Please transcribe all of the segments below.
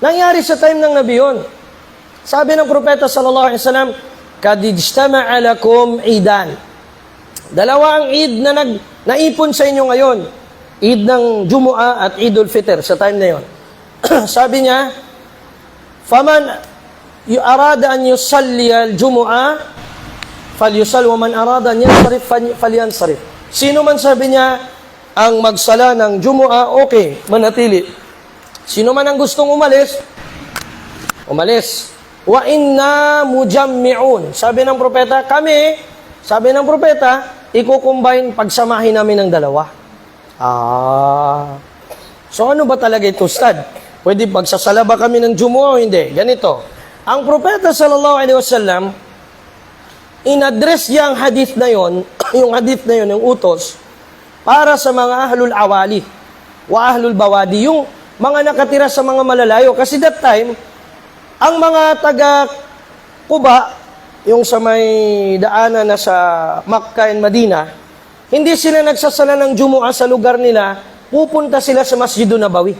Nangyari sa time ng Nabi yun. Sabi ng Propeta sallallahu alaihi wasallam, "Kad ijtama'a lakum idan." Dalawa ang Eid na naipon sa inyo ngayon. Eid ng Jumu'ah at Eidul Fitr sa time na yun. Sabi niya, "Faman arada an yusalli al-Jumu'ah falyusal wa man arada an yansarif falyansarif." Sino man, sabi niya, ang magsala ng Jumu'ah, okay, manatili. Sino man ang gustong umalis, umalis. Wa inna mujammi'un. Sabi ng propeta, sabi ng propeta, iko-combine, pagsamahin namin ng dalawa. So ano ba talaga ito, Ustad? Pwede pagsasala ba kami ng Jumu'ah o hindi? Ganito. Ang propeta sallallahu alaihi wasallam, in-address niya ang hadith na yon, yung hadith na yon, yung utos, para sa mga ahlul awali, wa ahlul bawadi, yung mga nakatira sa mga malalayo. Kasi that time, ang mga taga Quba, yung sa may daanan na sa Makkah and Madina, hindi sila nagsasala ng Jumu'ah sa lugar nila, pupunta sila sa Masjidun Nabawi.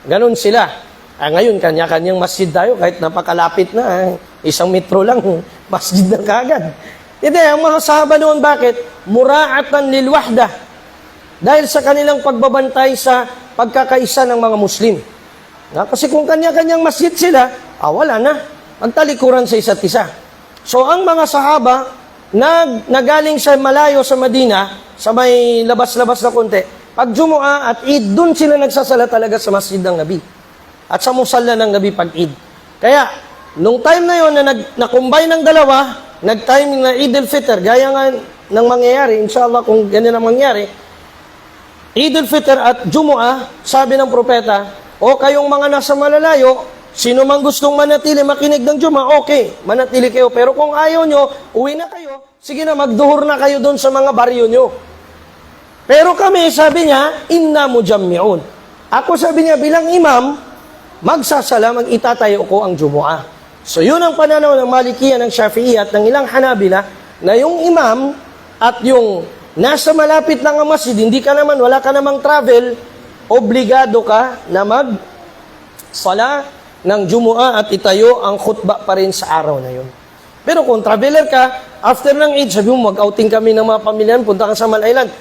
Ganon sila. Ngayon, kanya-kanyang masjid tayo, kahit napakalapit na, isang metro lang, masjid na kagad. Hindi, ang mga sahaba noon, bakit? Mura'atan lil wahda. Dahil sa kanilang pagbabantay sa pagkakaisa ng mga Muslim. Kasi kung kanya-kanyang masjid sila, wala na. Magtalikuran sa isa't isa. So, ang mga sahaba, nagaling sa malayo sa Madina, sa may labas-labas na konti, pag Jumu'ah at Eid, dun sila nagsasala talaga sa masjid ng Nabi. At sa musalla ng Nabi pag Eid. Kaya, nung time na yon na na-combine ng dalawa, nag-time na Eid al-Fitr, gaya nga ng mangyayari, inshallah kung ganyan ang mangyari, Eid al-Fitr at Jumu'ah, sabi ng propeta, kayong mga nasa malalayo, sino mang gustong manatili, makinig ng Jumu'ah, okay, manatili kayo. Pero kung ayaw nyo, uwi na kayo, sige na, magduhur na kayo doon sa mga baryo nyo. Pero kami, sabi niya, inna mujammi'un. Ako, sabi niya, bilang imam, magsasala, mag-itatayo ko ang Jumu'ah. So, yun ang pananaw ng Malikiya, ng Shafi'i at ng ilang Hanabila, na yung imam at yung nasa malapit lang ang masjid, hindi ka naman, wala ka namang travel, obligado ka na mag-sala ng Jumu'ah at itayo ang khutbah pa rin sa araw na yun. Pero kung traveler ka, after ng Eid, sabi mo, mag-outing kami ng mga pamilyan, punta ka sa Mal Island,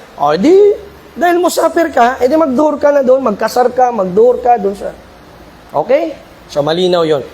dahil musafir ka, edi magduhur ka na doon, magkasar ka, magduhur ka doon sa... Okay? So, malinaw yon.